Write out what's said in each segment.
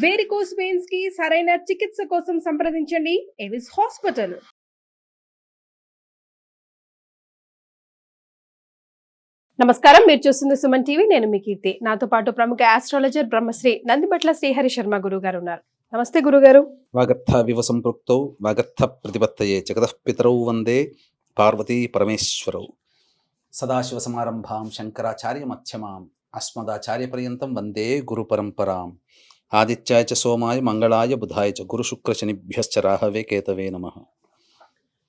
Varicose veins కి సరైన చికిత్స కోసం సంప్రదించండి ఎవిస్ హాస్పిటల్. నమస్కారం, మీరు చూస్తుంది సుమన్ టీవీ. నేను మీ కీర్తి. నాతో పాటు ప్రముఖ ఆస్ట్రాలజర్ బ్రహ్మశ్రీ నందిబట్ల శ్రీహరి శర్మ గురువు గారు ఉన్నారు. నమస్తే గురుగారు. వాగర్థ వివ సంపృక్తౌ వాగర్థ ప్రతిపత్తయే జగతః పితరౌ వందే పార్వతీ పరమేశ్వరౌ. సదాశివ సమారంభాం శంకరాచార్య మధ్యమాం అస్మదాచార్య పర్యంతం వందే గురు పరంపరాం. ఆదిత్యాయ చ సోమాయ మంగళాయ బుధాయ చ గురు శుక్ర శనిభ్యశ్చ రాహవే కేతవే నమః.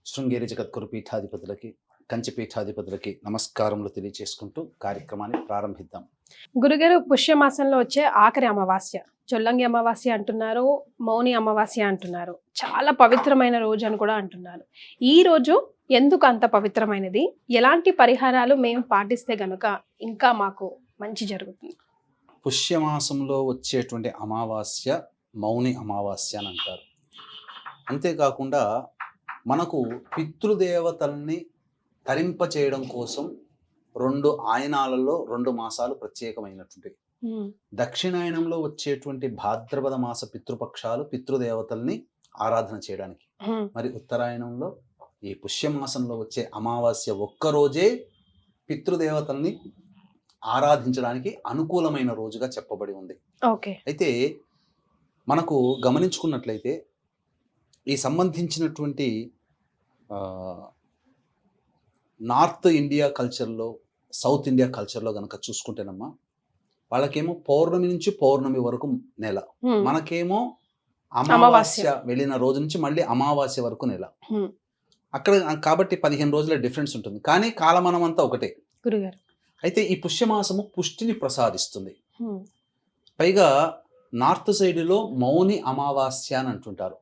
శృంగేరి జగద్గురు పీఠాధిపతులకి, కంచి పీఠాధిపతులకి నమస్కారములు తెలియచేసుకుంటూ కార్యక్రమాన్ని ప్రారంభిద్దాం. గురుగారు, పుష్యమాసంలో వచ్చే ఆఖరి అమావాస్య, చొల్లంగి అమావాస్య అంటున్నారు, మౌని అమావాస్య అంటున్నారు. చాలా పవిత్రమైన రోజు అని కూడా అంటున్నారు. ఈ రోజు ఎందుకు అంత పవిత్రమైనది? ఎలాంటి పరిహారాలు మేము పాటిస్తే గనుక ఇంకా మాకు మంచి జరుగుతుంది? పుష్యమాసంలో వచ్చేటువంటి అమావాస్య మౌని అమావాస్య అని అంటారు. అంతేకాకుండా మనకు పితృదేవతల్ని తరింప చేయడం కోసం 2 ఆయనాలలో 2 మాసాలు ప్రత్యేకమైనటువంటివి. దక్షిణాయనంలో వచ్చేటువంటి భాద్రపద మాస పితృపక్షాలు పితృదేవతల్ని ఆరాధన చేయడానికి, మరి ఉత్తరాయణంలో ఈ పుష్యమాసంలో వచ్చే అమావాస్య ఒక్కరోజే పితృదేవతల్ని ఆరాధించడానికి అనుకూలమైన రోజుగా చెప్పబడి ఉంది. అయితే మనకు గమనించుకున్నట్లయితే ఈ సంబంధించినటువంటి నార్త్ ఇండియా కల్చర్లో, సౌత్ ఇండియా కల్చర్లో కనుక చూసుకుంటేనమ్మా, వాళ్ళకేమో పౌర్ణమి నుంచి పౌర్ణమి వరకు నెల, మనకేమో అమావాస్య వెళ్ళిన రోజు నుంచి మళ్ళీ అమావాస్య వరకు నెల. అక్కడ కాబట్టి 15 రోజుల డిఫరెన్స్ ఉంటుంది, కానీ కాలమానం అంతా ఒకటే. అయితే ఈ పుష్యమాసము పుష్టిని ప్రసాదిస్తుంది. పైగా నార్త్ సైడ్లో మౌని అమావాస్య అని అంటుంటారు.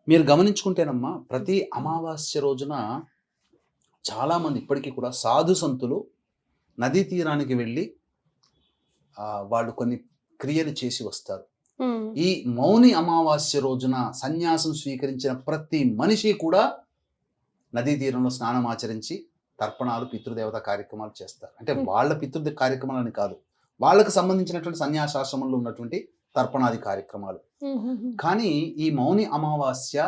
మీరు గమనించుకుంటేనమ్మా, ప్రతి అమావాస్య రోజున చాలా మంది ఇప్పటికీ కూడా సాధు సంతులు నదీ తీరానికి వెళ్ళి వాళ్ళు కొన్ని క్రియలు చేసి వస్తారు. ఈ మౌని అమావాస్య రోజున సన్యాసం స్వీకరించిన ప్రతి మనిషి కూడా నదీ తీరంలో స్నానం ఆచరించి తర్పణాలు, పితృదేవత కార్యక్రమాలు చేస్తారు. అంటే వాళ్ళ పితృదేవ కార్యక్రమాలని కాదు, వాళ్ళకు సంబంధించినటువంటి సన్యాసాశ్రమంలో ఉన్నటువంటి తర్పణాది కార్యక్రమాలు. కానీ ఈ మౌని అమావాస్య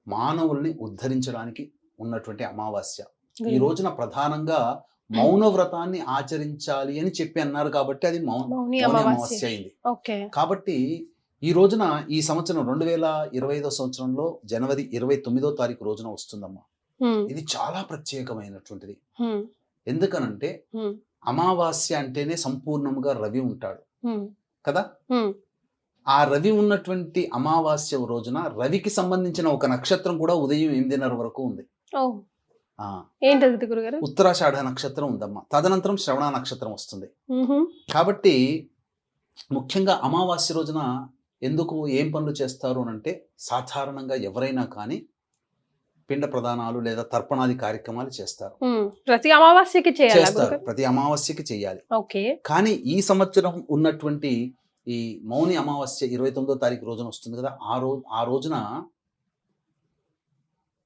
మానవుల్ని ఉద్ధరించడానికి ఉన్నటువంటి అమావాస్య. ఈ రోజున ప్రధానంగా మౌన వ్రతాన్ని ఆచరించాలి అని చెప్పి అన్నారు కాబట్టి అది మౌని అమావాస్య అయింది. కాబట్టి ఈ రోజున ఈ సంవత్సరం 2025 సంవత్సరంలో జనవరి 29వ తారీఖు రోజున వస్తుందమ్మా. ఇది చాలా ప్రత్యేకమైనటువంటిది. ఎందుకనంటే అమావాస్య అంటేనే సంపూర్ణంగా రవి ఉంటాడు కదా. ఆ రవి ఉన్నటువంటి అమావాస్య రోజున రవికి సంబంధించిన ఒక నక్షత్రం కూడా ఉదయం 8:30 వరకు ఉంది. ఉత్తరాషాఢ నక్షత్రం ఉందమ్మా. తదనంతరం శ్రవణ నక్షత్రం వస్తుంది. కాబట్టి ముఖ్యంగా అమావాస్య రోజున ఎందుకు ఏం పనులు చేస్తారు అంటే, సాధారణంగా ఎవరైనా కానీ పిండ ప్రదానాలు లేదా తర్పణాది కార్యక్రమాలు చేస్తారు. ప్రతి అమావాస్యకి చేస్తారు, ప్రతి అమావాస్యకి చేయాలి. కానీ ఈ సంవత్సరం ఉన్నటువంటి ఈ మౌని అమావాస్య 29వ తారీఖు రోజున వస్తుంది కదా. ఆ రోజున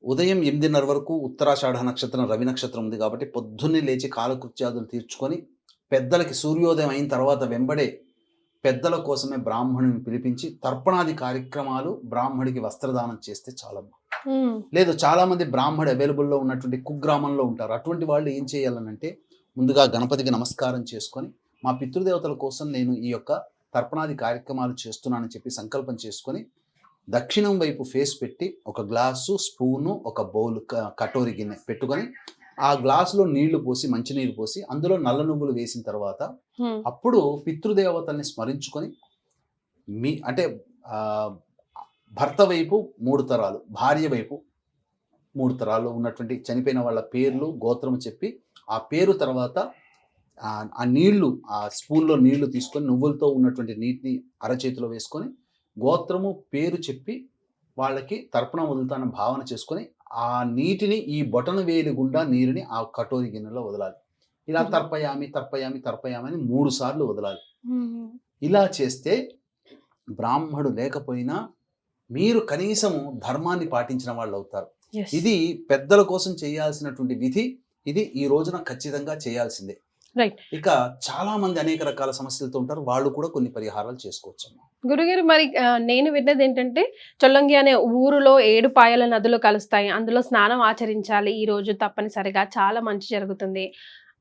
ఉదయం 8:30 వరకు ఉత్తరాషాఢ నక్షత్రం రవి నక్షత్రం ఉంది కాబట్టి పొద్దున్నే లేచి కాలకృత్యాదులు తీర్చుకొని పెద్దలకి సూర్యోదయం అయిన తర్వాత వెంబడే పెద్దల కోసమే బ్రాహ్మణుని పిలిపించి తర్పణాది కార్యక్రమాలు, బ్రాహ్మడికి వస్త్రదానం చేస్తే చాలమ్మా. లేదు, చాలా మంది బ్రాహ్మడు అవైలబుల్లో ఉన్నటువంటి కుగ్రామంలో ఉంటారు. అటువంటి వాళ్ళు ఏం చేయాలనంటే, ముందుగా గణపతికి నమస్కారం చేసుకొని, మా పితృదేవతల కోసం నేను ఈ యొక్క తర్పణాది కార్యక్రమాలు చేస్తున్నానని చెప్పి సంకల్పం చేసుకొని దక్షిణం వైపు ఫేస్ పెట్టి ఒక గ్లాసు, స్పూను, ఒక బౌల్, కటోరి గిన్నె పెట్టుకొని ఆ గ్లాసులో నీళ్లు పోసి, మంచినీళ్ళు పోసి అందులో నల్ల నువ్వులు వేసిన తర్వాత అప్పుడు పితృదేవతల్ని స్మరించుకొని అంటే భర్త వైపు 3 తరాలు, భార్య వైపు 3 తరాలు ఉన్నటువంటి చనిపోయిన వాళ్ళ పేర్లు, గోత్రము చెప్పి ఆ పేరు తర్వాత ఆ నీళ్లు, ఆ స్పూన్లో నీళ్లు తీసుకొని నువ్వులతో ఉన్నటువంటి నీటిని అరచేతిలో వేసుకొని గోత్రము పేరు చెప్పి వాళ్ళకి తర్పణం వదులుతానని భావన చేసుకొని ఆ నీటిని ఈ బొటన వేలి గుండా నీరుని ఆ కటోరి గిన్నెలో వదలాలి. ఇలా తర్పయామి తర్పయామి తర్పయామి అని 3 సార్లు వదలాలి. ఇలా చేస్తే బ్రాహ్మడు లేకపోయినా మీరు కనీసము ధర్మాన్ని పాటించిన వాళ్ళు అవుతారు. ఇది పెద్దల కోసం చేయాల్సినటువంటి విధి. ఇది ఈ రోజున ఖచ్చితంగా చేయాల్సిందే. రైట్. ఇక చాలా మంది అనేక రకాల సమస్యలతో ఉంటారు, వాళ్ళు కూడా కొన్ని పరిహారాలు చేసుకోవచ్చమ్మా. గురుగారు మరి నేను విన్నది ఏంటంటే చొల్లంగి అనే ఊరులో 7 పాయల నదులు కలుస్తాయి. అందులో స్నానం ఆచరించాలి ఈ రోజు తప్పనిసరిగా. చాలా మంచి జరుగుతుంది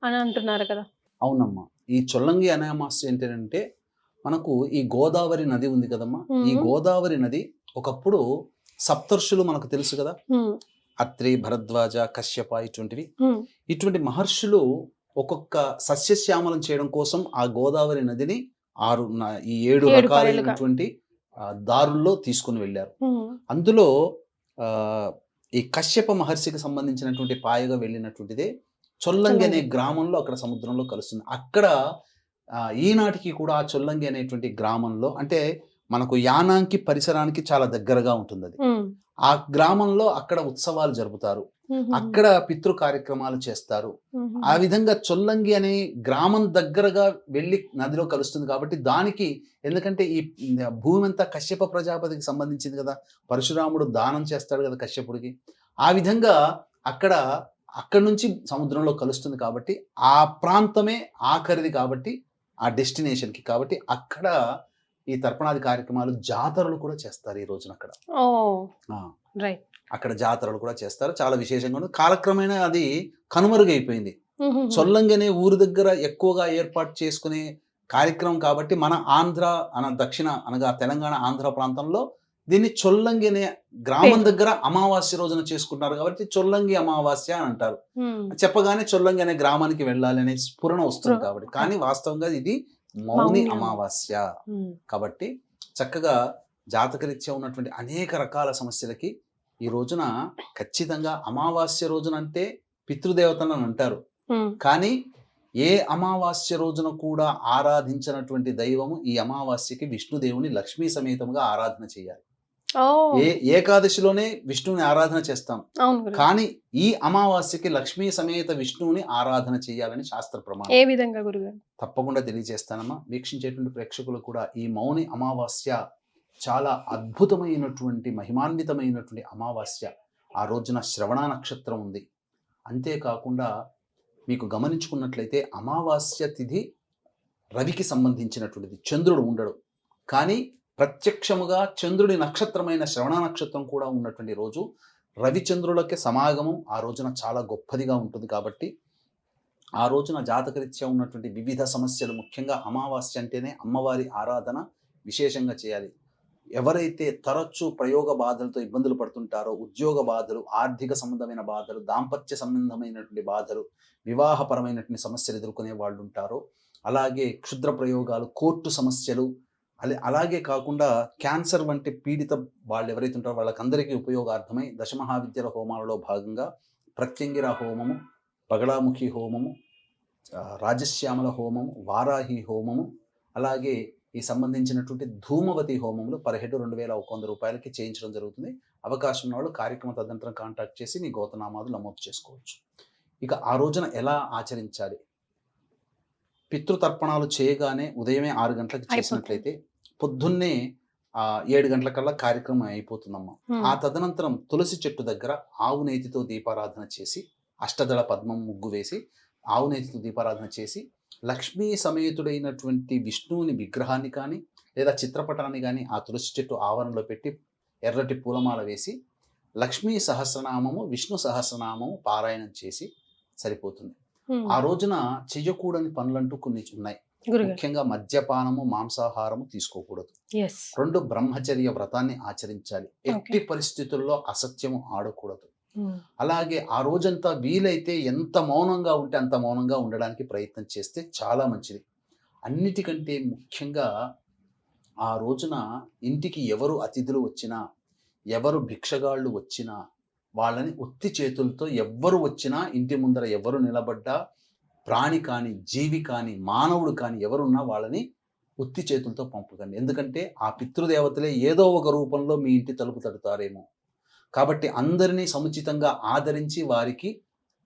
అని అంటున్నారు కదా! అవునమ్మా. ఈ చొల్లంగి అమావాస్య ఏంటంటే మనకు ఈ గోదావరి నది ఉంది కదమ్మా. ఈ గోదావరి నది ఒకప్పుడు సప్తర్షులు మనకు తెలుసు కదా, అత్రి, భరద్వాజ, కశ్యప, ఇటువంటి మహర్షులు ఒక్కొక్క సస్యశ్యామలం చేయడం కోసం ఆ గోదావరి నదిని ఈ 7 రకాలైనటువంటి దారుల్లో తీసుకుని వెళ్ళారు. అందులో ఈ కశ్యప మహర్షికి సంబంధించినటువంటి పాయగా వెళ్ళినటువంటిదే చొల్లంగి అనే గ్రామంలో అక్కడ సముద్రంలో కలుస్తుంది. అక్కడ ఈనాటికి కూడా ఆ చొల్లంగి అనేటువంటి గ్రామంలో, అంటే మనకు యానాంకి పరిసరానికి చాలా దగ్గరగా ఉంటుంది అది. ఆ గ్రామంలో అక్కడ ఉత్సవాలు జరుపుతారు, అక్కడ పితృ కార్యక్రమాలు చేస్తారు. ఆ విధంగా చొల్లంగి అనే గ్రామం దగ్గరగా వెళ్ళి నదిలో కలుస్తుంది కాబట్టి దానికి, ఎందుకంటే ఈ భూమి అంతా కశ్యప ప్రజాపతికి సంబంధించింది కదా, పరశురాముడు దానం చేస్తాడు కదా కశ్యపుడికి. ఆ విధంగా అక్కడ నుంచి సముద్రంలో కలుస్తుంది కాబట్టి ఆ ప్రాంతమే ఆఖరిది కాబట్టి ఆ డెస్టినేషన్కి, కాబట్టి అక్కడ ఈ తర్పణాది కార్యక్రమాలు, జాతరలు కూడా చేస్తారు ఈ రోజున అక్కడ. అక్కడ జాతరలు కూడా చేస్తారు, చాలా విశేషంగా ఉంది. కాలక్రమేణా అది కనుమరుగైపోయింది. చొల్లంగి అనే ఊరు దగ్గర ఎక్కువగా ఏర్పాటు చేసుకునే కార్యక్రమం కాబట్టి మన దక్షిణ అనగా తెలంగాణ ఆంధ్ర ప్రాంతంలో దీన్ని చొల్లంగి అనే గ్రామం దగ్గర అమావాస్య రోజున చేసుకుంటారు కాబట్టి చొల్లంగి అమావాస్య అని అంటారు. చెప్పగానే చొల్లంగి అనే గ్రామానికి వెళ్ళాలి అనే స్ఫురణ వస్తుంది కాబట్టి, కానీ వాస్తవంగా ఇది మౌని అమావాస్య కాబట్టి చక్కగా జాతకరీత్యా ఉన్నటువంటి అనేక రకాల సమస్యలకి ఈ రోజున ఖచ్చితంగా అమావాస్య రోజున అంటే పితృదేవతలను అంటారు, కానీ ఏ అమావాస్య రోజున కూడా ఆరాధించినటువంటి దైవము ఈ అమావాస్యకి విష్ణుదేవుని లక్ష్మీ సమేతంగా ఆరాధన చేయాలి. ఏకాదశిలోనే విష్ణువుని ఆరాధన చేస్తాం, కానీ ఈ అమావాస్యకి లక్ష్మీ సమేత విష్ణువుని ఆరాధన చేయాలని శాస్త్ర ప్రమాణం. ఏ విధంగా గురుగారు? తప్పకుండా తెలియజేస్తానమ్మా. వీక్షించేటువంటి ప్రేక్షకులు కూడా ఈ మౌని అమావాస్య చాలా అద్భుతమైనటువంటి మహిమాన్వితమైనటువంటి అమావాస్య. ఆ రోజున శ్రవణ నక్షత్రం ఉంది. అంతేకాకుండా మీకు గమనించుకున్నట్లయితే అమావాస్య తిథి రవికి సంబంధించినటువంటిది, చంద్రుడు ఉండడు, కానీ ప్రత్యక్షముగా చంద్రుడి నక్షత్రమైన శ్రవణ నక్షత్రం కూడా ఉన్నటువంటి రోజు. రవిచంద్రులకి సమాగమం ఆ రోజున చాలా గొప్పదిగా ఉంటుంది కాబట్టి ఆ రోజున జాతకరీత్యా ఉన్నటువంటి వివిధ సమస్యలు, ముఖ్యంగా అమావాస్య అంటేనే అమ్మవారి ఆరాధన విశేషంగా చేయాలి. ఎవరైతే తరచూ ప్రయోగ బాధలతో ఇబ్బందులు పడుతుంటారో, ఉద్యోగ బాధలు, ఆర్థిక సంబంధమైన బాధలు, దాంపత్య సంబంధమైనటువంటి బాధలు, వివాహపరమైనటువంటి సమస్యలు ఎదుర్కొనే వాళ్ళు ఉంటారో, అలాగే క్షుద్ర ప్రయోగాలు, కోర్టు సమస్యలు, అలాగే కాకుండా క్యాన్సర్ వంటి పీడిత వాళ్ళు ఎవరైతే ఉంటారో వాళ్ళకందరికీ ఉపయోగార్థమై దశమహావిద్యల హోమాలలో భాగంగా ప్రత్యంగిర హోమము, పగడాముఖి హోమము, రాజశ్యామల హోమము, వారాహి హోమము, అలాగే ఈ సంబంధించినటువంటి ధూమవతి హోమములు పర్ హెడ్ 2100 రూపాయలకి చేయించడం జరుగుతుంది. అవకాశం ఉన్న వాళ్ళు కార్యక్రమ తదనంతరం కాంటాక్ట్ చేసి మీ గోతనామాలు నమోదు చేసుకోవచ్చు. ఇక ఆ రోజున ఎలా ఆచరించాలి? పితృతర్పణాలు చేయగానే ఉదయమే 6 గంటలకు చేసినట్లయితే పొద్దున్నే 7 గంటలకల్లా కార్యక్రమం అయిపోతుందమ్మా. ఆ తదనంతరం తులసి చెట్టు దగ్గర ఆవు నేతితో దీపారాధన చేసి, అష్టదళ పద్మం ముగ్గు వేసి ఆవు నేతితో దీపారాధన చేసి, లక్ష్మీ సమేతుడైనటువంటి విష్ణువుని విగ్రహాన్ని కానీ లేదా చిత్రపటాన్ని కానీ ఆ తులసి చెట్టు ఆవరణలో పెట్టి ఎర్రటి పూలమాల వేసి లక్ష్మీ సహస్రనామము, విష్ణు సహస్రనామము పారాయణం చేసి సరిపోతుంది. ఆ రోజున చెయ్యకూడని పనులంటూ కొన్ని ఉన్నాయి. ముఖ్యంగా మద్యపానము, మాంసాహారము తీసుకోకూడదు. 2 బ్రహ్మచర్య వ్రతాన్ని ఆచరించాలి. ఎట్టి పరిస్థితుల్లో అసత్యము ఆడకూడదు. అలాగే ఆ రోజంతా వీలైతే ఎంత మౌనంగా ఉంటే అంత మౌనంగా ఉండడానికి ప్రయత్నం చేస్తే చాలా మంచిది. అన్నిటికంటే ముఖ్యంగా ఆ రోజున ఇంటికి ఎవరు అతిథులు వచ్చినా, ఎవరు భిక్షగాళ్ళు వచ్చినా వాళ్ళని ఉత్తి చేతులతో, ఎవ్వరు వచ్చినా ఇంటి ముందర ఎవరు నిలబడ్డా, ప్రాణి కానీ జీవి కానీ మానవుడు కానీ ఎవరున్నా వాళ్ళని ఉత్తి చేతులతో పంపకండి. ఎందుకంటే ఆ పితృదేవతలే ఏదో ఒక రూపంలో మీ ఇంటి తలుపు తడుతారేమో. కాబట్టి అందరినీ సముచితంగా ఆదరించి వారికి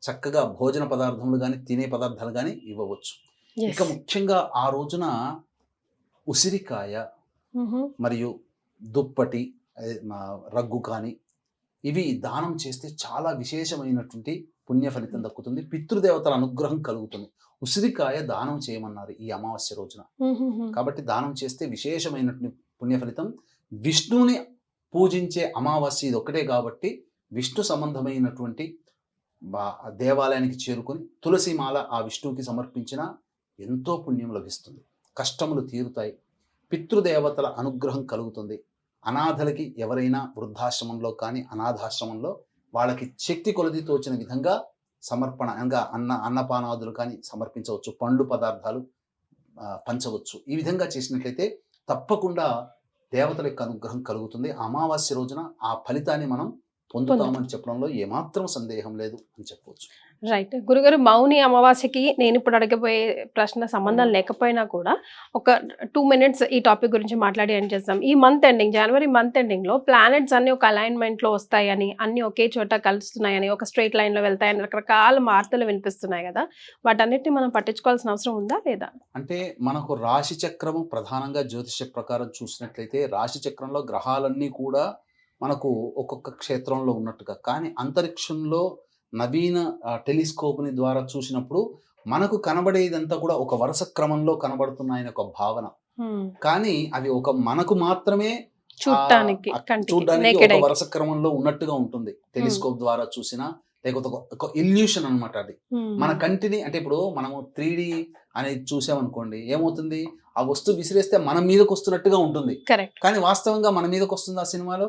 చక్కగా భోజన పదార్థములు కానీ తినే పదార్థాలు కానీ ఇవ్వవచ్చు. ఇక ముఖ్యంగా ఆ రోజున ఉసిరికాయ మరియు దుప్పటి, రగ్గు కానీ ఇవి దానం చేస్తే చాలా విశేషమైనటువంటి పుణ్య ఫలితం దక్కుతుంది. పితృదేవతల అనుగ్రహం కలుగుతుంది. ఉసిరికాయ దానం చేయమన్నారు ఈ అమావాస్య రోజున. కాబట్టి దానం చేస్తే విశేషమైనటువంటి పుణ్య ఫలితం. విష్ణువుని పూజించే అమావాస్య ఇది ఒకటే కాబట్టి విష్ణు సంబంధమైనటువంటి దేవాలయానికి చేరుకొని తులసిమాల ఆ విష్ణువుకి సమర్పించిన ఎంతో పుణ్యం లభిస్తుంది. కష్టములు తీరుతాయి, పితృదేవతల అనుగ్రహం కలుగుతుంది. అనాథలకి ఎవరైనా వృద్ధాశ్రమంలో కానీ అనాథాశ్రమంలో వాళ్ళకి శక్తి కొలది తోచిన విధంగా సమర్పణ అనగా అన్నపానాదులు కానీ సమర్పించవచ్చు, పండ్లు పదార్థాలు పంచవచ్చు. ఈ విధంగా చేసినట్లయితే తప్పకుండా దేవతల యొక్క అనుగ్రహం కలుగుతుంది. అమావాస్య రోజున ఆ ఫలితాన్ని మనం పొందుతామని చెప్పడంలో ఏమాత్రం సందేహం లేదు అని చెప్పవచ్చు. రైట్ గురుగారు, మౌని అమావాస్యకి నేను ఇప్పుడు అడగబోయే ప్రశ్న సంబంధం లేకపోయినా కూడా ఒక 2 minutes ఈ టాపిక్ గురించి మాట్లాడి ఎండ్ చేస్తాం. ఈ మంత్ ఎండింగ్, జనవరి మంత్ ఎండింగ్ లో ప్లానెట్స్ అన్ని ఒక అలైన్మెంట్ లో వస్తాయని, అన్ని ఒకే చోట కలుస్తున్నాయని, ఒక స్ట్రైట్ లైన్ లో వెళ్తాయని రకరకాల వార్తలు వినిపిస్తున్నాయి కదా, వాటన్నిటిని మనం పట్టించుకోవాల్సిన అవసరం ఉందా లేదా? అంటే మనకు రాశి చక్రము ప్రధానంగా జ్యోతిష ప్రకారం చూసినట్లయితే రాశి చక్రంలో గ్రహాలన్నీ కూడా మనకు ఒక్కొక్క క్షేత్రంలో ఉన్నట్టుగా, కానీ అంతరిక్షంలో నవీన టెలిస్కోప్ని ద్వారా చూసినప్పుడు మనకు కనబడేదంతా కూడా ఒక వరుస క్రమంలో కనబడుతున్నాయని ఒక భావన. కానీ అవి ఒక మనకు మాత్రమే చూడటానికి ఒక వరుస క్రమంలో ఉన్నట్టుగా ఉంటుంది. టెలిస్కోప్ ద్వారా చూసినా లేకపోతే ఒక ఇల్యూషన్ అనమాట అది. మన కంటిని అంటే ఇప్పుడు మనము 3D అనేది చూసామనుకోండి, ఏమవుతుంది, ఆ వస్తువు విసిరేస్తే మన మీదకి వస్తున్నట్టుగా ఉంటుంది, కానీ వాస్తవంగా మన మీదకి వస్తుంది ఆ సినిమాలో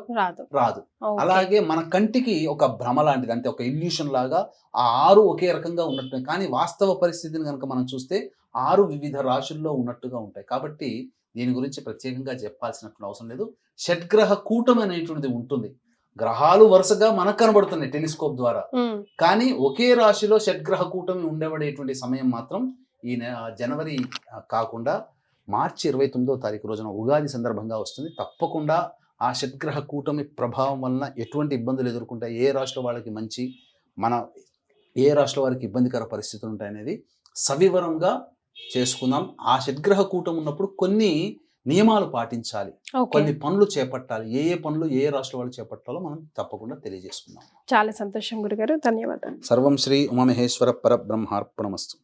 రాదు. అలాగే మన కంటికి ఒక భ్రమ లాంటిది, అంటే ఒక ఇల్యూషన్ లాగా ఆ 6 ఒకే రకంగా ఉన్నట్టు, కానీ వాస్తవ పరిస్థితిని కనుక మనం చూస్తే 6 వివిధ రాశుల్లో ఉన్నట్టుగా ఉంటాయి. కాబట్టి దీని గురించి ప్రత్యేకంగా చెప్పాల్సినటువంటి అవసరం లేదు. షడ్గ్రహ కూటమి అనేటువంటిది ఉంటుంది. గ్రహాలు వరుసగా మనకు కనబడుతున్నాయి టెలిస్కోప్ ద్వారా, కానీ ఒకే రాశిలో షడ్గ్రహ కూటమి ఉండబడేటువంటి సమయం మాత్రం ఈ జనవరి కాకుండా మార్చి 29వ తారీఖు రోజున ఉగాది సందర్భంగా వస్తుంది. తప్పకుండా ఆ షడ్గ్రహ కూటమి ప్రభావం వలన ఎటువంటి ఇబ్బందులు ఎదుర్కొంటాయి, ఏ రాశిలో వాళ్ళకి మంచి, ఏ రాశిలో వారికి ఇబ్బందికర పరిస్థితులు ఉంటాయనేది సవివరంగా చేసుకుందాం. ఆ షడ్గ్రహ కూటమి ఉన్నప్పుడు కొన్ని నియమాలు పాటించాలి, కొన్ని పనులు చేపట్టాలి. ఏ పనులు ఏ రాష్ట్ర వాళ్ళు చేపట్టాలో మనం తప్పకుండా తెలియజేసుకుందాం. చాలా సంతోషం గురుగారు, ధన్యవాదాలు. సర్వం శ్రీ ఉమామహేశ్వర పరబ్రహ్మార్పణమస్తు.